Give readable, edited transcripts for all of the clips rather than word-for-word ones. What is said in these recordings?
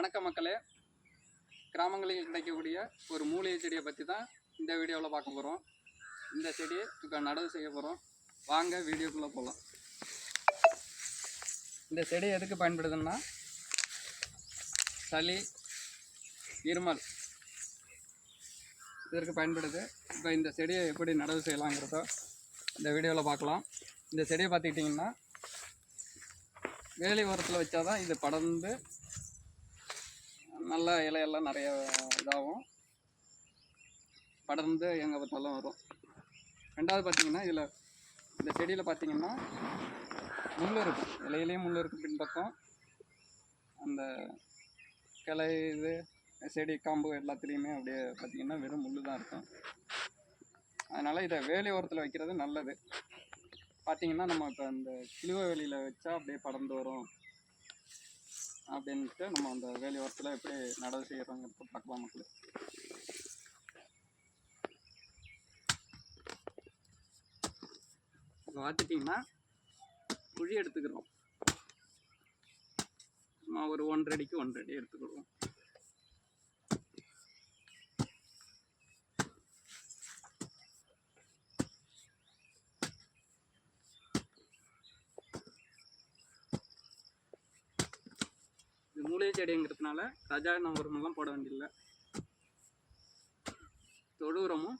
வணக்கம் மக்களே. கிராமங்களில் கிடைக்கக்கூடிய ஒரு மூலிகை செடியை பற்றி தான் இந்த வீடியோவில் பார்க்க போகிறோம். இந்த செடியை இப்போ நடவு செய்ய போகிறோம். வாங்க வீடியோக்குள்ளே போகலாம். இந்த செடி எதுக்கு பயன்படுதுன்னா சளி, இருமல் இதற்கு பயன்படுது. இப்போ இந்த செடியை எப்படி நடவு செய்யலாங்கிறத இந்த வீடியோவில் பார்க்கலாம். இந்த செடியை பார்த்துக்கிட்டிங்கன்னா வேலி ஓரத்தில் வச்சா தான் இது படர்ந்து நல்ல இலையெல்லாம் நிறைய இதாகும், படர்ந்து எங்கே பார்த்தாலும் வரும். ரெண்டாவது பார்த்திங்கன்னா இதில் இந்த செடியில் பார்த்திங்கன்னா முள் இருக்கும், இலையிலையும் முள் இருக்கும். பின்பக்கம் அந்த கிளை இது செடி காம்பு எல்லாத்துலேயுமே அப்படியே பார்த்திங்கன்னா வெறும் முள் தான் இருக்கும். அதனால் இதை வேலி ஓரத்தில் வைக்கிறது நல்லது. பார்த்திங்கன்னா நம்ம இப்போ இந்த கிழுவ வேலியில் வச்சா அப்படியே படர்ந்து வரும் அப்படின்ட்டு நம்ம அந்த வேலி ஓரத்தில் எப்படி நடவு செய்கிறோங்கிறத பார்க்கலாம் மக்கள். இப்போ பார்த்துட்டிங்கன்னா குழி எடுத்துக்கிறோம். நம்ம ஒரு 1.5 அடிக்கு 1.5 அடி எடுத்துக்கிடுவோம். இது மூலிகை செடிங்கிறதுனால ரசாயன உரமெல்லாம் போட வேண்டியதில்லை. தொழு உரமும்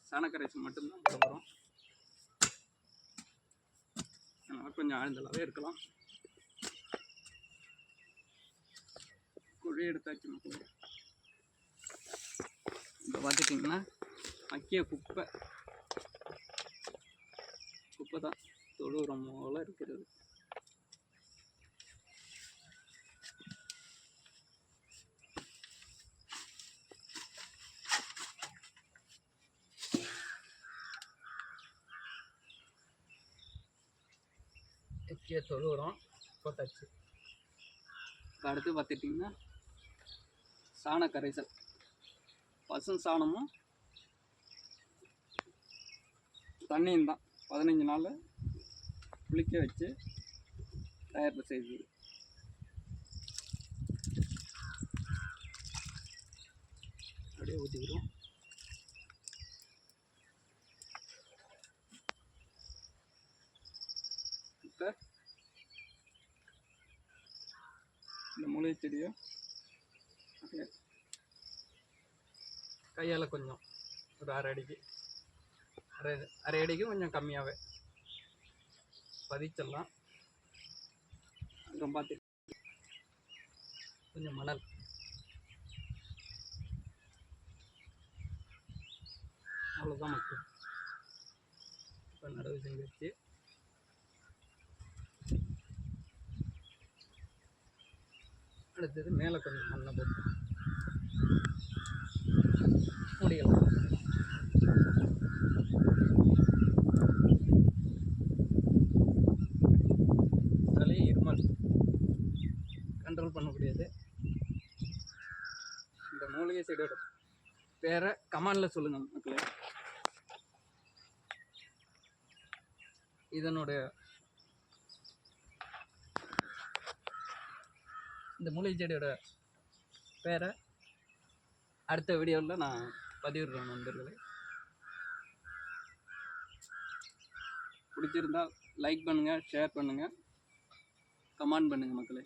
சாணக்கரைசல் மட்டும்தான் போட போகிறோம். அதனால் கொஞ்சம் ஆழ்ந்தளாகவே இருக்கலாம். குழி எடுத்தாச்சு மக்கள். இப்போ பார்த்துட்டிங்கன்னா மக்கிய குப்பை தான் தொழு உரம் போல் இருக்கிறது. முக்கிய தொழு உரம் போட்டாச்சு. இப்போ அடுத்து பார்த்துட்டிங்கன்னா சாண கரைசல், பசு சாணமும் தண்ணியும் தான் 15 நாள் புளிக்க வச்சு தயாரிப்பு செய்து அப்படியே ஊற்றிக்கிறோம். இப்போ இந்த மூலிகை செடியை கையால் கொஞ்சம் ஒரு அரை அடிக்கு கொஞ்சம் கம்மியாகவே பதிச்சிடலாம். அப்புறம் பார்த்து கொஞ்சம் மணல், அவ்வளோதான் மக்கள். இப்போ நடவு செஞ்சிருச்சு. அடுத்தது மேலே கொஞ்சம் மண்ணை போட்டு மூடிக்கலாம். சளி, இருமல் கண்ட்ரோல் பண்ணக்கூடியது. இந்த மூலிகை செடியோட பேரை கமெண்டில் சொல்லுங்கள் மக்களே. இதனுடைய இந்த மூலிகை செடியோட பேரை அடுத்த வீடியோவில் நான் பதிவிடுறேன் நண்பர்களே. பிடிச்சிருந்தால் லைக் பண்ணுங்கள், ஷேர் பண்ணுங்கள், கமெண்ட் பண்ணுங்கள் மக்களே.